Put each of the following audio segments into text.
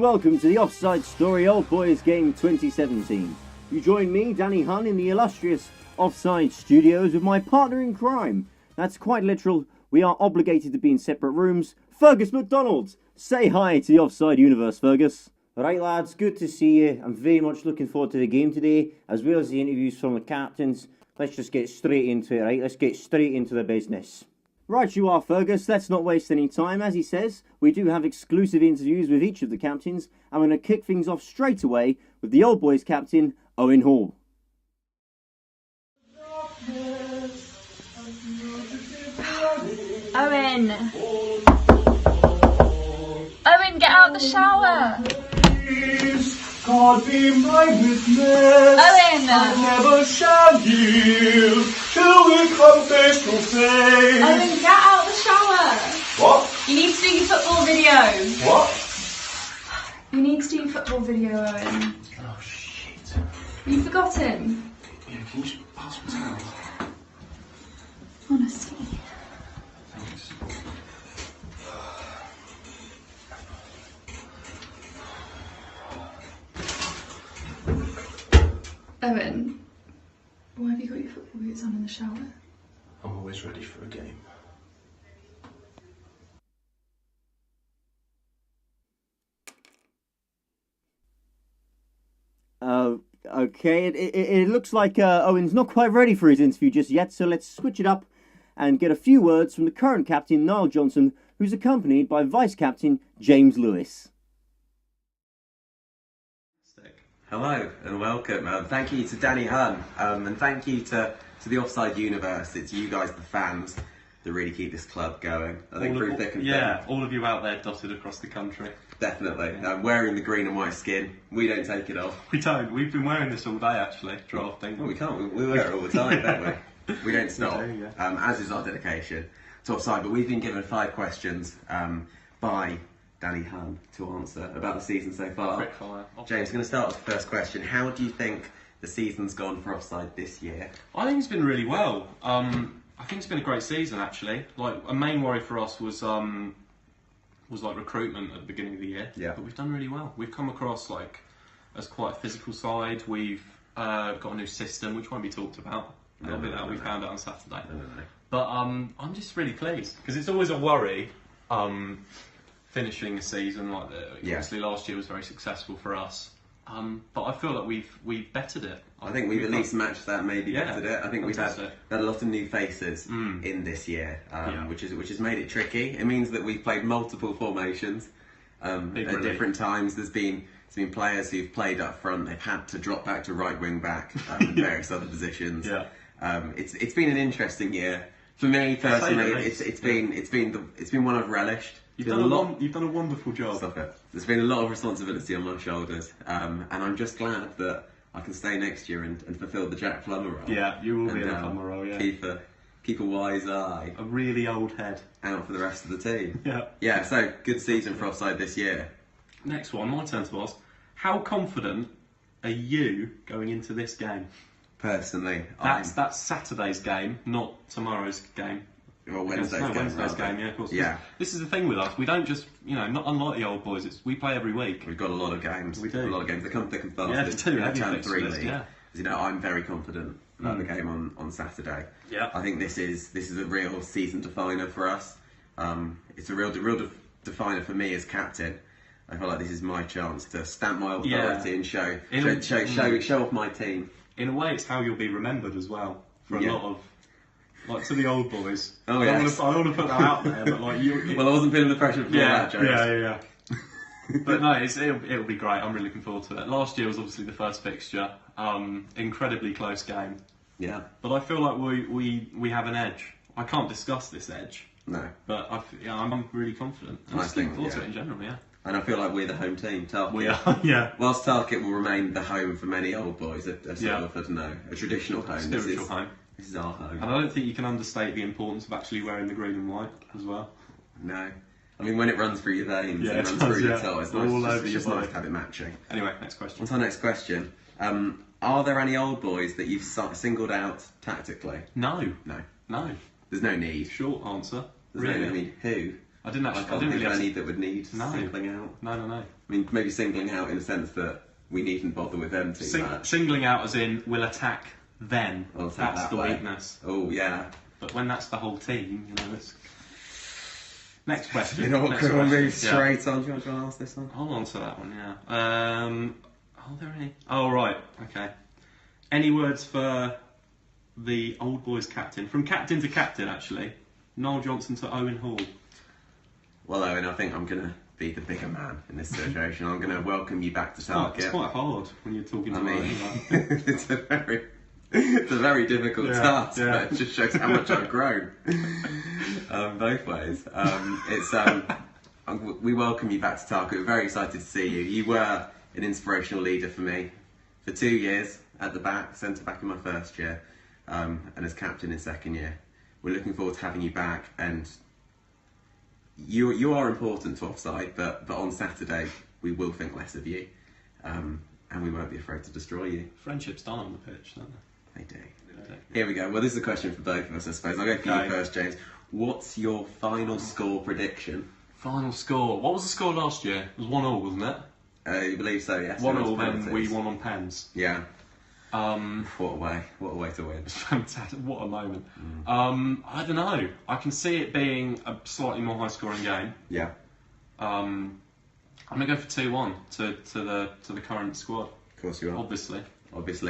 and welcome to the Offside Story Old Boys Game 2017. You join me, Danny Hunn, in the illustrious Offside Studios with my partner in crime. That's quite literal. We are obligated to be in separate rooms. Fergus McDonald, say hi to the Offside universe, Fergus. Right, lads, good to see you. I'm very much looking forward to the game today, as well as the interviews from the captains. Let's just get straight into it, right? Let's get straight into the business. Right you are, Fergus. Let's not waste any time. As he says, we do have exclusive interviews with each of the captains. I'm going to kick things off straight away with the Old Boys captain, Owen Hall. Owen! Owen, get out the shower! God be my witness. Owen! I never shall yield till we come face to face. Owen, get out the shower! What? You need to do your football video. What? You need to do your football video, Owen. Oh shit. You've forgotten. Yeah, can you just pass my towel? Honestly. Thanks. Owen, why have you got your football boots on in the shower? I'm always ready for a game. Okay, it looks like Owen's not quite ready for his interview just yet, so let's switch it up and get a few words from the current captain, Niall Johnson, who's accompanied by vice-captain James Lewis. Hello and welcome. Thank you to Danny Hunn and thank you to the Offside universe. It's you guys, the fans, that really keep this club going. I think through thick and thin. All of you out there dotted across the country. Definitely. Wearing the green and white skin, we don't take it off. We don't. We've been wearing this all day actually, drafting. Well, we can't. We wear it all the time, don't we? We don't stop. We do, yeah. As is our dedication to Offside. But we've been given 5 questions by Danny Hunn to answer about the season so far. Quick fire. James, I'm going to start with the first question. How do you think the season's gone for Offside this year? I think it's been really well. I think it's been a great season actually. Like a main worry for us was like recruitment at the beginning of the year. Yeah. But we've done really well. We've come across like as quite a physical side. We've got a new system which won't be talked about. A little bit that we found out on Saturday. No. But I'm just really pleased because it's always a worry. Finishing a season like that. Yeah. Obviously last year was very successful for us, but I feel like we've bettered it. I think we've at least matched that, maybe Yeah, bettered it. I think we've had a lot of new faces in this year, which has made it tricky. It means that we've played multiple formations at different times. There's been players who've played up front. They've had to drop back to right wing back and various other positions. Yeah. It's been an interesting year for me personally. It's been one I've relished. You've done a wonderful job. Stop it. There's been a lot of responsibility on my shoulders, and I'm just glad that I can stay next year and fulfil the Jack Plummer role. Yeah, you will be in the Plummer role, yeah. Keep a wise eye. A really old head. Out for the rest of the team. Yeah. Yeah, so good season for Offside this year. Next one, my turn to ask. How confident are you going into this game? Personally, That's Saturday's game, not tomorrow's game. Or Wednesday's game, yeah, of course. Yeah. This is the thing with us. We don't just, not unlike the old boys. We play every week. We've got a lot of games. We do. A lot of games. They come thick and fast. Yeah, they do. Term Heavy 3 fixtures, league. yeah. I'm very confident about the game on Saturday. Yeah. I think this is a real season definer for us. It's a real definer for me as captain. I feel like this is my chance to stamp my authority and show off my team. In a way, it's how you'll be remembered as well for a lot of. Like to the old boys. Oh, yes. I don't want to put that out there, but like you. Well, I wasn't feeling the pressure before that, James. Yeah. But no, it'll be great. I'm really looking forward to it. Last year was obviously the first fixture. Incredibly close game. Yeah. But I feel like we have an edge. I can't discuss this edge. No. But I'm really confident. I'm just looking forward to it in general. Yeah. And I feel like we're the home team, Tarkett. We are. Yeah. Whilst Tarkett will remain the home for many old boys, a traditional home. Spiritual home. This is our home. And I don't think you can understate the importance of actually wearing the green and white as well. No. I mean, when it runs through your veins Yeah, and it runs does, through your yeah. toe, it's All nice, over it's just your nice body. to have it matching. Anyway, next question. What's our next question? Are there any old boys that you've singled out tactically? No. No. No. There's no need. Short answer. There's Really. no need. Who? I didn't I actually. can't think of any that would need No. singling out. No. I mean, maybe singling out in the sense that we needn't bother with them too much. Singling out as in we'll attack them. We'll attack That's that the way. weakness. Oh yeah. But when that's the whole team, you know, it's... Next question. You know what? Next Could we question. move straight on? Do you want to ask this one? Hold on to that one, yeah. Are there any? Oh, right, okay. Any words for the old boys captain? From captain to captain, actually. Noel Johnson to Owen Hall. Well, Owen, I think I'm going to be the bigger man in this situation. I'm going to welcome you back to Target. It's quite hard when you're talking to I mean, Owen. Like. it's a very difficult task, yeah. but it just shows how much I've grown. Both ways. We welcome you back to Target. We're very excited to see you. You were an inspirational leader for me for 2 years at the back, centre back in my first year, and as captain in second year. We're looking forward to having you back, and you are important to Offside, but on Saturday we will think less of you, and we won't be afraid to destroy you. Friendship's done on the pitch, don't they? They do. Here we go. Well, this is a question for both of us, I suppose. I'll go for you first, James. What's your final score prediction? Final score. What was the score last year? It was 1-1, wasn't it? You believe so, yes. 1-1, then we won on pens. Yeah. What a way to win. Fantastic. What a moment. I don't know. I can see it being a slightly more high-scoring game. Yeah. I'm gonna go for 2-1 to the current squad. Of course you are. Obviously.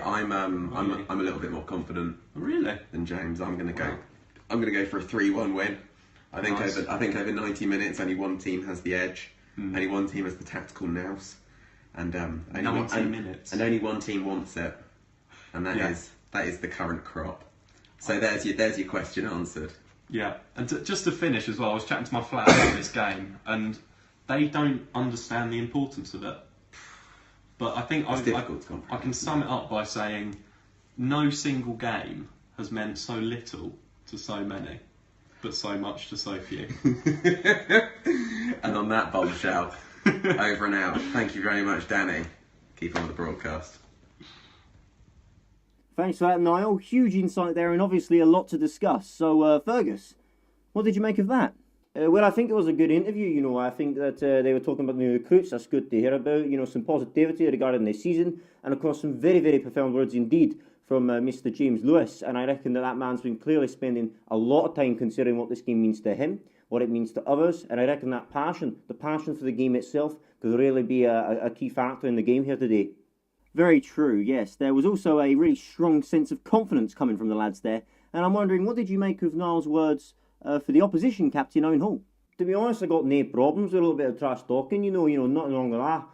I'm a little bit more confident. Really? Than James. I'm gonna go for a 3-1 win. I think over 90 minutes, only one team has the edge. Only one team has the tactical nous, and only one team wants it, and that is the current crop. So there's your question answered. Yeah, and just to finish as well, I was chatting to my flat about this game, and they don't understand the importance of it. But I think I can sum it up by saying no single game has meant so little to so many, but so much to so few. And on that bombshell, over and out. Thank you very much, Danny. Keep on the broadcast. Thanks for that, Niall. Huge insight there, and obviously a lot to discuss. So, Fergus, what did you make of that? Well, I think it was a good interview. You know, I think that they were talking about new recruits. That's good to hear about. You know, some positivity regarding the season, and of course, some very, very profound words indeed from Mr. James Lewis. And I reckon that man's been clearly spending a lot of time considering what this game means to him, what it means to others, and I reckon that the passion for the game itself, could really be a key factor in the game here today. Very true, yes. There was also a really strong sense of confidence coming from the lads there, and I'm wondering, what did you make of Niall's words for the opposition captain, Owen Hall? To be honest, I got no problems with a little bit of trash talking, you know, nothing wrong with that.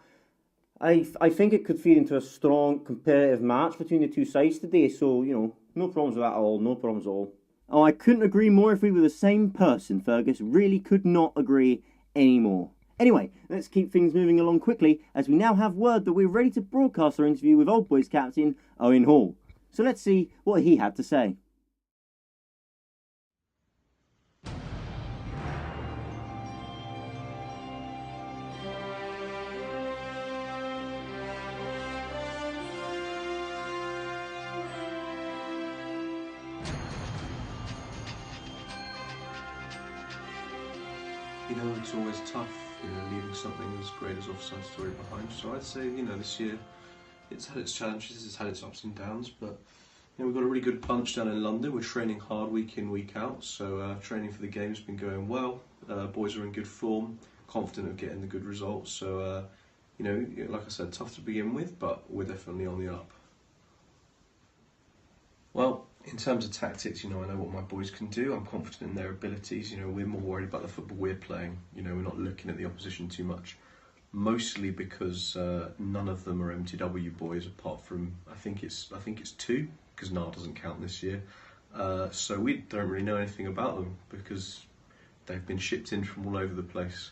I think it could feed into a strong competitive match between the two sides today, so, you know, no problems with that at all, no problems at all. Oh, I couldn't agree more if we were the same person, Fergus. Really could not agree anymore. Anyway, let's keep things moving along quickly, as we now have word that we're ready to broadcast our interview with Old Boys captain Owen Hall. So let's see what he had to say. You know, it's always tough, you know, leaving something as great as Offside story behind. So I'd say, you know, this year it's had its challenges, it's had its ups and downs, but you know, we've got a really good bunch down in London. We're training hard week in, week out, so training for the game's been going well. Boys are in good form, confident of getting the good results. So, you know, like I said, tough to begin with, but we're definitely on the up. Well, in terms of tactics, you know, I know what my boys can do. I'm confident in their abilities. You know, we're more worried about the football we're playing. You know, we're not looking at the opposition too much. Mostly because none of them are MTW boys, apart from I think it's two, because NAR doesn't count this year. So we don't really know anything about them because they've been shipped in from all over the place.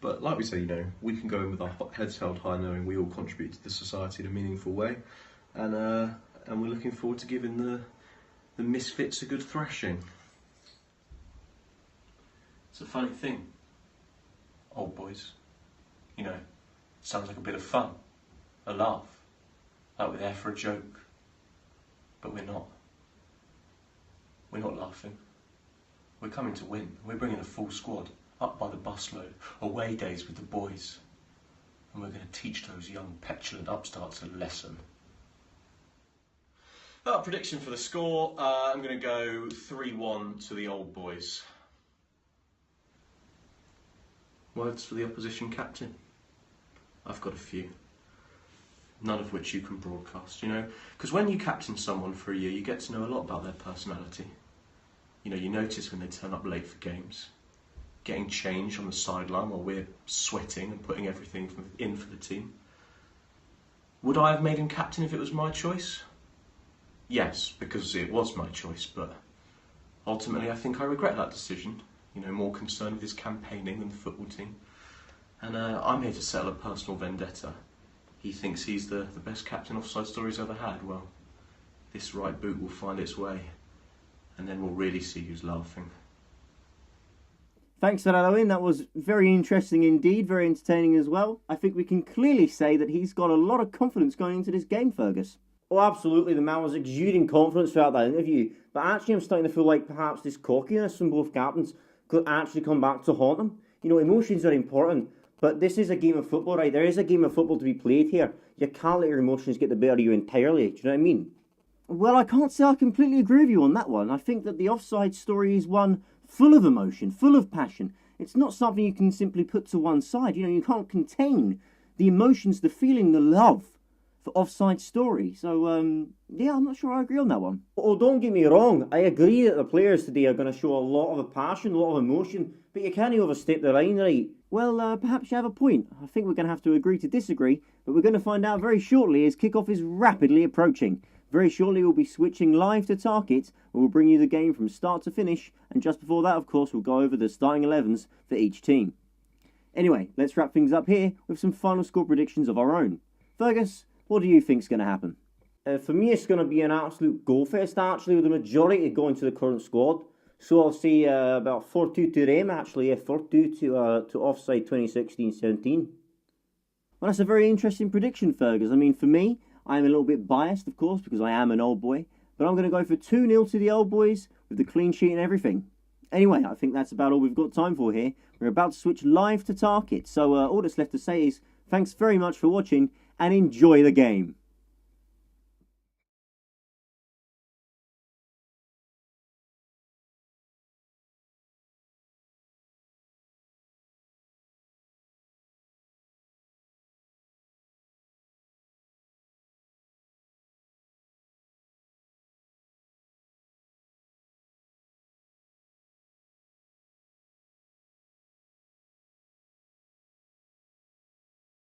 But like we say, you know, we can go in with our heads held high, knowing we all contribute to the society in a meaningful way, and we're looking forward to giving the misfits a good thrashing. It's a funny thing, old boys. You know, sounds like a bit of fun, a laugh, like we're there for a joke. But we're not. We're not laughing. We're coming to win. We're bringing a full squad. up by the busload, away days with the boys. And we're going to teach those young petulant upstarts a lesson. Prediction for the score, I'm going to go 3-1 to the Old Boys. Words for the opposition captain? I've got a few. None of which you can broadcast, you know. Because when you captain someone for a year, you get to know a lot about their personality. You know, you notice when they turn up late for games, getting changed on the sideline while we're sweating and putting everything in for the team. Would I have made him captain if it was my choice? Yes, because it was my choice, but ultimately I think I regret that decision. You know, more concerned with his campaigning than the football team. And I'm here to settle a personal vendetta. He thinks he's the best captain Offside Story's ever had. Well, this right boot will find its way, and then we'll really see who's laughing. Thanks for that, Owen. That was very interesting indeed, very entertaining as well. I think we can clearly say that he's got a lot of confidence going into this game, Fergus. Oh, absolutely. The man was exuding confidence throughout that interview. But actually, I'm starting to feel like perhaps this cockiness from both captains could actually come back to haunt them. You know, emotions are important, but this is a game of football, right? There is a game of football to be played here. You can't let your emotions get the better of you entirely. Do you know what I mean? Well, I can't say I completely agree with you on that one. I think that the Offside Story is one full of emotion, full of passion. It's not something you can simply put to one side. You know, you can't contain the emotions, the feeling, the love for Offside Story. So, yeah, I'm not sure I agree on that one. Oh, don't get me wrong. I agree that the players today are going to show a lot of passion, a lot of emotion, but you can't overstep the line, right? Well, perhaps you have a point. I think we're going to have to agree to disagree, but we're going to find out very shortly as kickoff is rapidly approaching. Very shortly we'll be switching live to Target, where we'll bring you the game from start to finish, and just before that, of course, we'll go over the starting 11s for each team. Anyway, let's wrap things up here with some final score predictions of our own. Fergus, what do you think's going to happen? For me, it's going to be an absolute goal-fest, actually, with the majority going to the current squad. So I'll say about 4-2 to them, actually, 4-2 to Offside 2016-17. Well, that's a very interesting prediction, Fergus. I mean, for me, I'm a little bit biased, of course, because I am an old boy, but I'm going to go for 2-0 to the Old Boys with the clean sheet and everything. Anyway, I think that's about all we've got time for here. We're about to switch live to Target, so all that's left to say is thanks very much for watching and enjoy the game.